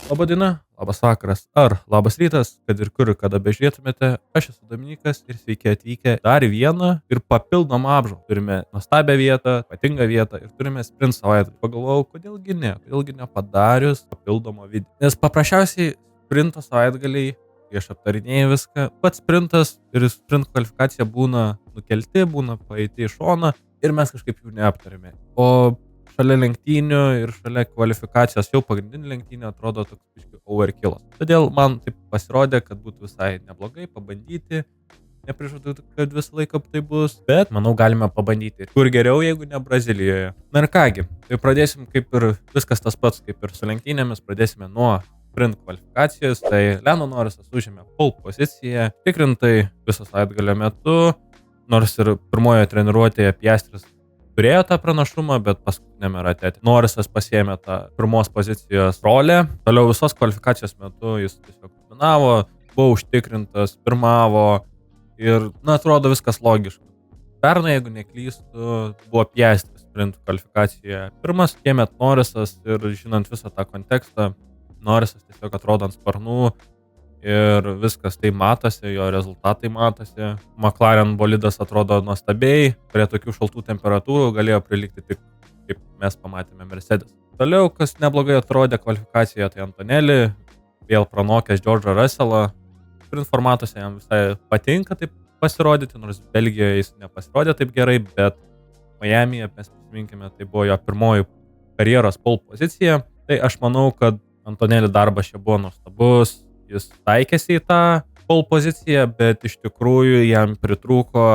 Labą dieną, labas vakaras ar labas rytas, kad ir kur, kada bežiūrėtumėte, aš esu Dominykas ir sveiki atvykę dar vieną ir papildomą apžvalgą. Turime nuostabią vietą, ypatingą vietą ir turime sprint savaitgalį. Pagalvojau, kodėlgi nepadarius papildomo video. Nes paprasčiausiai sprinto savaitgaliai, kai aš aptarinėjau viską, pats sprintas ir sprint kvalifikacija būna nukelti, būna paeiti į šoną ir mes kažkaip jų neaptarėme. O šalia lenktynių ir šalia kvalifikacijos jau pagrindinių lenktynių atrodo toks biškį overkillas. Todėl man taip pasirodė, kad būtų visai neblogai pabandyti. Neprižadu, kad visą laiką tai bus, bet manau galime pabandyti. Kur geriau, jeigu ne Brazilijoje. Na ir kągi, tai pradėsim kaip ir viskas tas pats, kaip ir su lenktynėmis. Pradėsime nuo sprint kvalifikacijos. Tai Lando Norrisas užėmė pole poziciją. Tikrintai viso savaitgalio metu, nors ir pirmojoje treniruotėje Piastris turėjo tą pranašumą, bet paskutinėme rate Norrisas pasiėmė tą pirmos pozicijos rolę. Toliau visos kvalifikacijos metu jis tiesiog dominavo, buvo užtikrintas, pirmavo ir, atrodo viskas logiška. Pernai, jeigu neklystu, buvo Piastris sprint kvalifikacijoje pirmas, šiemet Norrisas ir žinant visą tą kontekstą, Norrisas tiesiog atrodo ant sparnų ir viskas tai matosi, jo rezultatai matosi. McLaren bolidas atrodo nuostabiai, prie tokių šaltų temperatūrų galėjo prilikti tik, kaip mes pamatėme, Mercedes. Toliau, kas neblogai atrodė kvalifikacijoje, tai Antonelli, vėl pranokęs George'ą Russellą. Sprint formatuose jam visai patinka taip pasirodyti, nors Belgijoje jis nepasirodė taip gerai, bet Miami'e, mes prisiminkime, tai buvo jo pirmoji karjeros pole pozicija. Tai aš manau, kad Antonelli darbas čia buvo nuostabus. Jis taikėsi į tą pole poziciją, bet iš tikrųjų jam pritrūko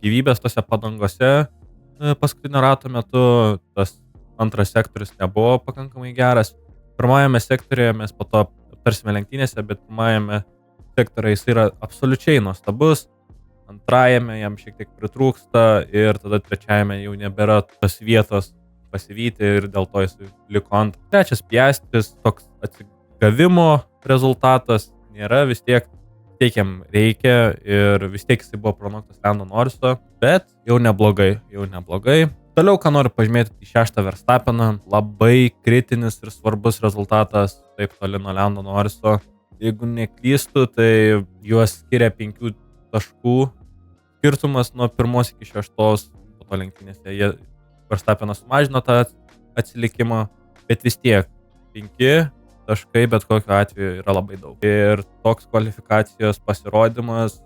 gyvybės tose padangose. Paskutinio rato metu tas antras sektorius nebuvo pakankamai geras. Pirmajame sektoriuje mes po to aptarsime lenktynėse, bet pirmajame sektoriuje jis yra absoliučiai nuostabus. Antrajame jam šiek tiek pritrūksta ir tada trečiajame jau nebėra tos vietos pasivyti ir dėl to jis liko ant. Trečias Piastris, toks atsigavimo rezultatas nėra, vis tiek jam reikia ir vis tiek jisai buvo pranoktas Lando Norriso, bet jau neblogai. Toliau, ką noriu pažymėti, į 6 Verstappeną, labai kritinis ir svarbus rezultatas, taip toli nuo Lando Norriso. Jeigu neklystu, tai juos skiria 5 taškų skirtumas nuo 1 iki 6 po to lenktynėse. Verstappenas sumažino tą atsilikimą, bet vis tiek 5 taškai bet kokiu atveju yra labai daug. Ir toks kvalifikacijos pasirodymas,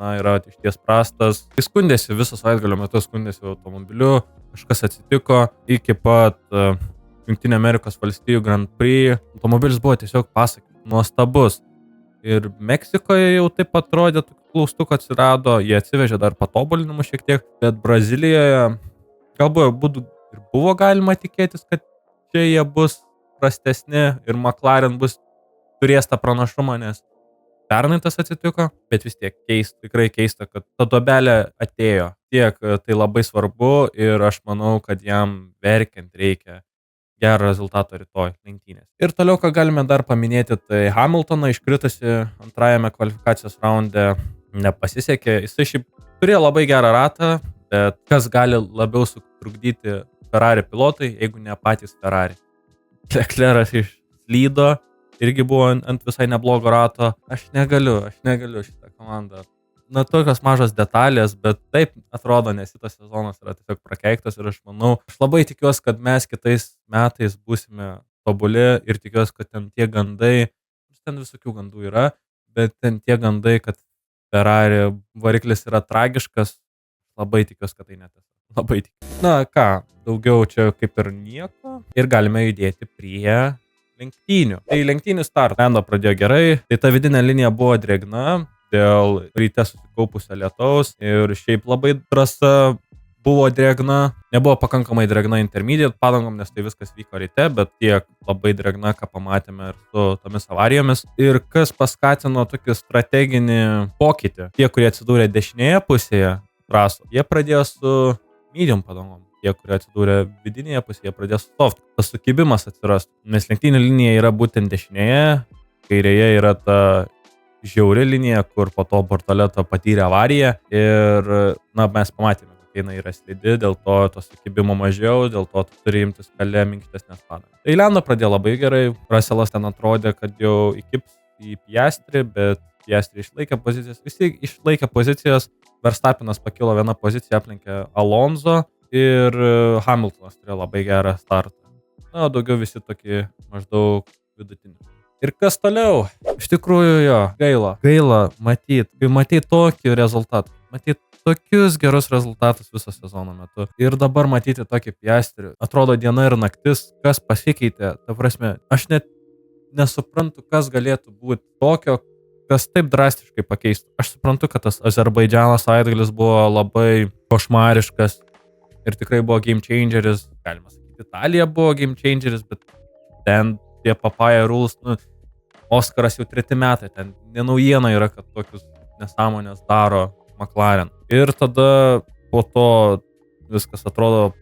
yra išties prastas. Jis skundėsi visą savaitgalio metu, skundėsi automobiliu, kažkas atsitiko iki pat Jungtinių Amerikos valstijų Grand Prix. Automobilis buvo tiesiog nuostabus. Ir Meksikoje jau taip atrodė, klaustukų atsirado, jie atsivežė dar patobulinimų šiek tiek, bet Brazilijoje galbūt ir buvo galima tikėtis, kad čia jie bus prastesni ir McLaren turės tą pranašumą, nes pernai tas atsitiko, bet vis tiek tikrai keista, kad ta duobelė atėjo. Tiek tai labai svarbu ir aš manau, kad jam verkiant reikia gerą rezultatą rytoj lenktynės. Ir toliau, ką galime dar paminėti, tai Hamiltoną iškritusi antrajame kvalifikacijos raunde nepasisekė. Jisai šiaip turėjo labai gerą ratą, bet kas gali labiau sutrukdyti Ferrari pilotai, jeigu ne patys Ferrari. Leclerc'as išslydo, irgi buvo ant visai neblogo rato. Aš negaliu šitą komandą. Tokios mažos detalės, bet taip atrodo, nes šitas sezonas yra tiesiog prakeiktas ir aš manau, aš labai tikiuosi, kad mes kitais metais būsime tobuli ir tikiuosi, kad ten tie gandai, ten visokių gandų yra, bet ten tie gandai, kad Ferrari variklis yra tragiškas, labai tikiuosi, kad tai netiesa. Labai tikiuosi. Ką, daugiau čia kaip ir nieko ir galime judėti prie lenktynių. Tai lenktynių start. Lando pradėjo gerai, tai ta vidinė linija buvo drėgna dėl ryte susikaupusio lietaus ir šiaip labai trasa buvo drėgna. Nebuvo pakankamai drėgna intermediate padangom, nes tai viskas vyko ryte, bet tiek labai drėgna, ką pamatėme ir su tomis avarijomis. Ir kas paskatino tokį strateginį pokytį. Tie, kurie atsidūrė dešinėje pusėje traso, jie pradėjo su medium padangom. Tie, kurie atsidūrė vidinėje pusėje, pradėjo su soft. Tas sukibimas atsirastų. Nes lenktynių linija yra būtent dešinėje, kairėje yra ta žiauri linija, kur po to Bortoleto patyrė avariją ir, mes pamatėme, jinai yra slidi, dėl to tos įkibimo mažiau, dėl to tu turi imtis kalė minkštesnės padangas. Tai Lando pradėjo labai gerai, Russellas ten atrodė, kad jau įkips į Piastrį, bet Piastrį išlaikė pozicijas, visi išlaikė pozicijas, Verstappenas pakilo vieną poziciją, aplenkė Alonso ir Hamiltonas turėjo labai gerą startą. Na, daugiau visi tokie maždaug vidutiniai. Ir kas toliau? Iš tikrųjų jo, gaila matyt, kai matyt tokį rezultatą, matyt tokius gerus rezultatus viso sezono metu. Ir dabar matyti tokį Piastrį, atrodo diena ir naktis, kas pasikeitė, ta prasme, aš net nesuprantu, kas galėtų būti tokio, kas taip drastiškai pakeistų. Aš suprantu, kad tas Azerbaidžano savaitgalis buvo labai košmariškas ir tikrai buvo game changeris, galima sakyti, Italija buvo game changeris, bet ten tie papaya rules, Oskaras jau 3 metai, ten nenaujiena yra, kad tokius nesąmonės daro McLaren. Ir tada po to viskas atrodo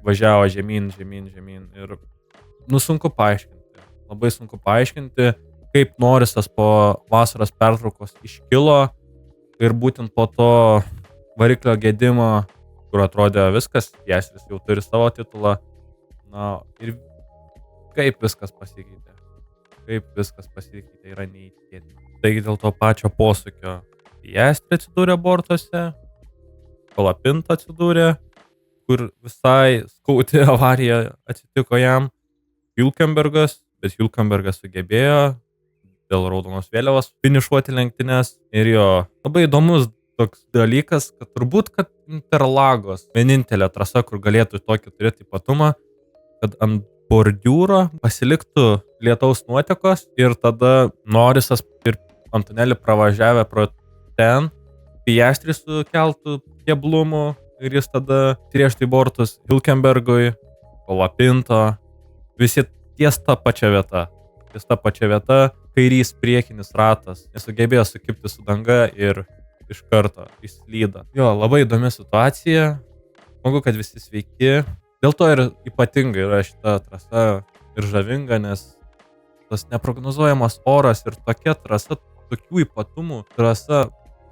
važiavo žemyn ir sunku paaiškinti, labai sunku paaiškinti, kaip Norrisas po vasaros pertraukos iškilo ir būtent po to variklio gedimo, kur atrodė viskas, Piastris jau turi savo titulą, na ir kaip viskas pasikeitė. Yra neįtikėtina. Taigi dėl to pačio posūkio Piastri atsidūrė bortuose, Kolapinto atsidūrė, kur visai skaudi avarija atsitiko jam, Hülkenbergas, bet Hülkenbergas sugebėjo dėl raudonos vėliavos finišuoti lenktynes ir jo labai įdomus toks dalykas, kad turbūt, kad Interlagos vienintelė trasa, kur galėtų tokį turėti ypatumą, kad ant bordiūro pasiliktų lietaus nuotekos ir tada Norrisas ir Antonelli pravažiavę pro ten, Piastri sukeltų keblumų ir jis tada trėžtų į bortus Hülkenbergui, Kolapinto, visi ties ta pačia vieta, kairys priekinis ratas, nesugebėjo sukibti su danga ir iš karto išslydo. Jo, labai įdomi situacija, smagu, kad visi sveiki. Dėl to ir ypatingai yra šita trasa ir žavinga, nes tas neprognozuojamas oras ir tokia trasa, tokių ypatumų trasa,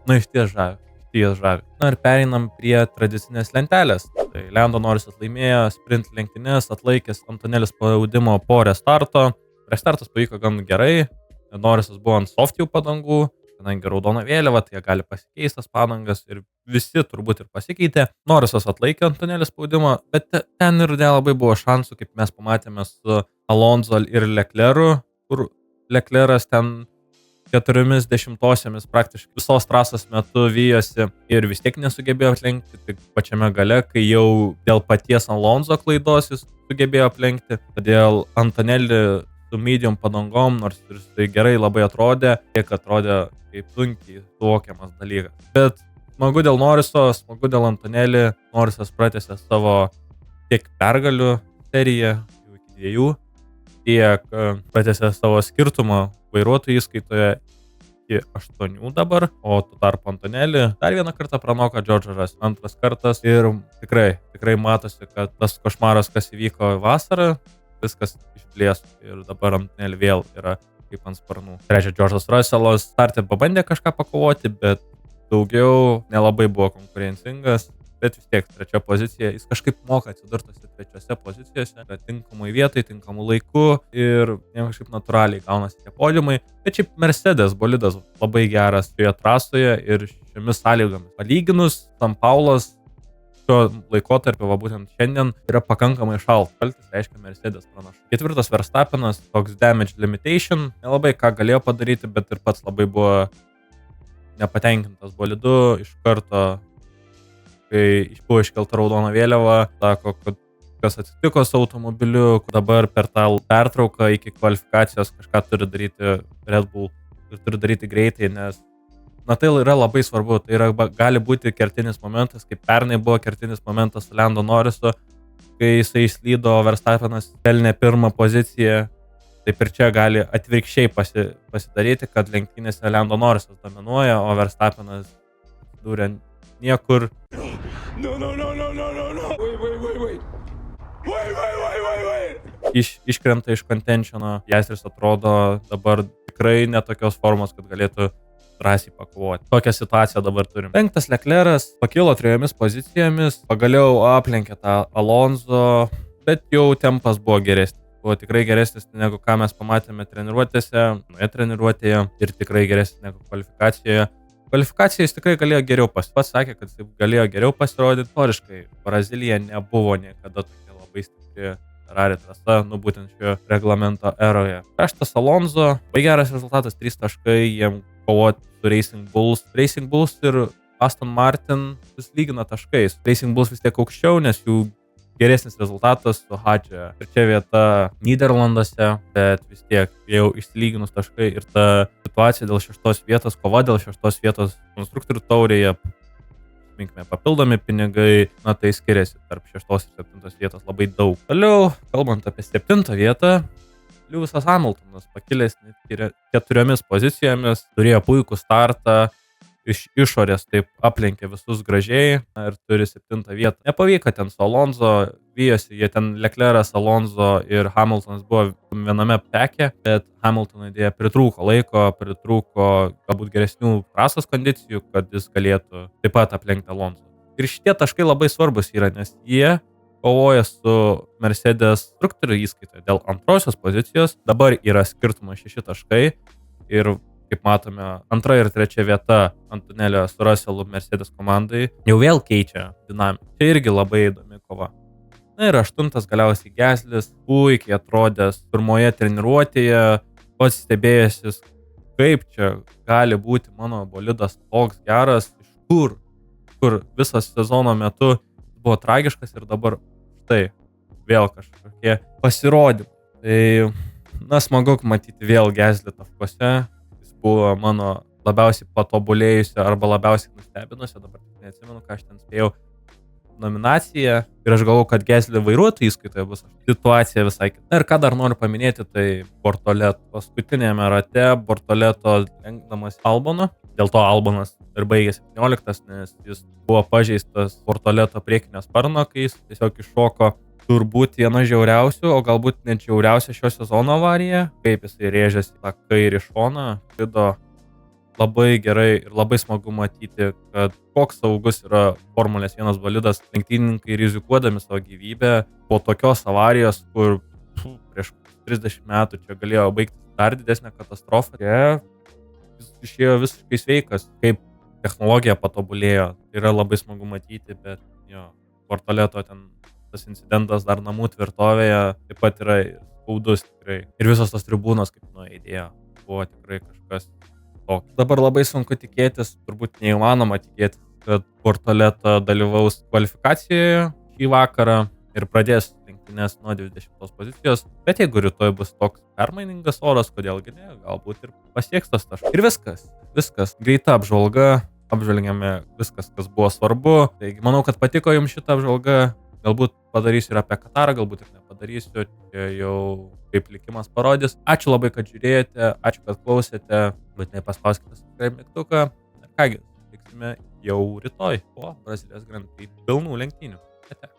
iš ties žavi. Na ir pereinam prie tradicinės lentelės. Tai Lando Norrisas laimėjo sprint lenktynes, atlaikęs Antonelis spaudimo po restarto. Restartas pavyko gan gerai, Norrisas buvo ant softių padangų, kadangi raudona vėliava, tai jie gali pasikeisti tas padangas ir visi turbūt ir pasikeitė. Norrisas atlaikė Antonelį spaudimą, bet ten ir nelabai buvo šansų, kaip mes pamatėme su Alonso ir Leclercu, kur Leclercas ten 40 praktiškai visos trasos metu vijosi ir vis tiek nesugebėjo aplenkti, tik pačiame gale, kai jau dėl paties Alonso klaidos jis sugebėjo aplenkti, todėl Antonelį su medium padangom, nors ir tai gerai labai atrodė, tiek atrodė kaip sunkiai suvokiamas dalykas. Bet smagu dėl Norriso, smagu dėl Antonelį, Norrisas pratęsė savo tiek pergalių seriją, jau iki 2, tiek pratęsė savo skirtumą vairuotojų įskaitoje iki 8 dabar, o tu tarp Antonelį dar vieną kartą pranoko George'ą Russell, antras kartas ir tikrai matosi, kad tas košmaras, kas įvyko vasarą, viskas išblės ir dabar Antonelį vėl yra kaip ant sparnų. Trečia, George'as Russellas startė pabandė kažką pakovoti, bet daugiau nelabai buvo konkurencingas, bet vis tiek trečia pozicija, jis kažkaip moka atsidurtasi trečiose pozicijose, tinkamai vietai, tinkamų laiku ir kažkaip natūraliai gaunasi tie podiumai. Bet šiaip Mercedes bolidas labai geras šioje trasoje ir šiomis sąlygomis. Palyginus, San Paulas šio laikotarpio, būtent šiandien, yra pakankamai šaltas, reiškia Mercedes pranašu. 4. Verstappenas, toks damage limitation, nelabai ką galėjo padaryti, bet ir pats labai buvo nepatenkintas bolidu, iš karto, kai buvo iškelta raudona vėliava, sako, kad kas atsitiko su automobiliu, dabar per tą pertrauką iki kvalifikacijos kažką turi daryti Red Bull ir turi daryti greitai, nes tai yra labai svarbu, tai gali būti kertinis momentas, kaip pernai buvo kertinis momentas su Lando Norrisu, kai jisai išslydo, Verstappenas pelnė pirmą poziciją, taip ir čia gali atvirkščiai pasidaryti, kad lenktynėse Lando Norrisas dominuoja, o Verstappenas dūrė niekur. Iškrenta iš contentiono, Piastris atrodo dabar tikrai netokios formos, kad galėtų drąsiai pakovoti. Tokią situaciją dabar turim. 5. Leclerc'as pakilo 3 pozicijomis, pagaliau aplenkė tą Alonso, bet jau tempas buvo geresnis. Buvo tikrai geresnis negu ką mes pamatėme treniruotėse, treniruotėje ir tikrai geresnis negu kvalifikacijoje. Kvalifikacijoje jis tikrai galėjo geriau pats sakė, kad jis galėjo geriau pasirodyti. Toriškai Brazilija nebuvo niekada tokia labai stipri Ferrari trasa, būtent šio reglamento eroje. 6. Alonso, labai geras rezultatas, 3 taškai, jiem kovoti su Racing Bulls. Racing Bulls ir Aston Martin vis lygina taškais. Racing Bulls vis tiek aukščiau, nes jų geresnis rezultatas su Hadžia. Ir čia vieta Nyderlanduose, bet vis tiek jau išsilyginus taškai ir ta situacija dėl 6 vietos, kova dėl 6 vietos konstruktorių taurėje, papildomi pinigai, tai skiriasi tarp 6 ir 7 vietos labai daug. Toliau, kalbant apie 7 vietą, Lewisas Hamiltonas pakilęs net 4 pozicijomis, turėjo puikų startą, iš išorės taip aplenkė visus gražiai ir turi 7 vietą. Nepavyko ten su Alonso, vyjosi, jie ten Leclerc'as, Alonso ir Hamiltonas buvo viename peke, bet Hamiltonui dėja pritrūko laiko, pritrūko galbūt geresnių trasos kondicijų, kad jis galėtų taip pat aplenkti Alonso. Ir šitie taškai labai svarbus yra, nes jie kovoja su Mercedes konstruktorių įskaitoje dėl 2 pozicijos. Dabar yra skirtumas 6 taškai ir kaip matome, 2 ir 3 vieta ant tunelio su Russellu Mercedes komandai jau vėl keičia dinamiką. Čia irgi labai įdomi kova. Na ir 8 galiausiai Gaslis, puikiai atrodęs pirmoje treniruotėje, pats stebėjęsis, kaip čia gali būti mano bolidas toks geras, iš kur visas sezono metu buvo tragiškas ir dabar štai vėl kažkokie pasirodymai. Tai, smagu matyti vėl Gaslį taškuose. Buvo mano labiausiai patobulėjusio arba labiausiai nustebinusio, dabar neatsimenu, ką aš ten spėjau, nominaciją ir aš galvoju, kad Gasly vairuotojų įskaitoje bus situacija visai kita. Ir ką dar noriu paminėti, tai Bortoleto. Paskutinėme rate Bortoleto lenkdamas Alboną, dėl to Albonas ir baigė 17, nes jis buvo pažeistas Bortoleto priekinio sparno, kai jis tiesiog iššoko. Turbūt viena žiauriausių, o galbūt net žiauriausia šio sezono avarija, kaip jisai rėžėsi tą kairį šoną, vido labai gerai ir labai smagu matyti, kad koks saugus yra Formulės 1 bolidas. Lenktynininkai rizikuodami savo gyvybę po tokios avarijos, kur prieš 30 metų čia galėjo baigti dar didesnę katastrofą. Jis išėjo visiškai sveikas, kaip technologija patobulėjo. Yra labai smagu matyti, bet Bortoleto ten tas incidentas dar namų tvirtovėje taip pat yra skaudus tikrai. Ir visos tos tribūnos, kaip nuaidėjo, buvo tikrai kažkas tokio. Dabar labai sunku tikėtis, turbūt neįmanoma tikėtis, kad Bortoleto dalyvaus kvalifikacijoje šį vakarą ir pradės lenktynes nuo 20 pozicijos. Bet jeigu rytoj bus toks permainingas oras, kodėlgi ne, galbūt ir pasieks tas taškas. Ir viskas. Greita apžvalga, apžvelgiame viskas, kas buvo svarbu. Taigi manau, kad patiko jums šitą apžvalgą. Galbūt padarysiu ir apie Katarą, galbūt ir nepadarysiu, čia jau kaip likimas parodys. Ačiū labai, kad žiūrėjote, ačiū, kad klausėte, būtinai paspauskite subscribe mygtuką. Ir kągi, tiksime jau rytoj po Brazilijos Grand Prix pilnų lenktynių. Ate.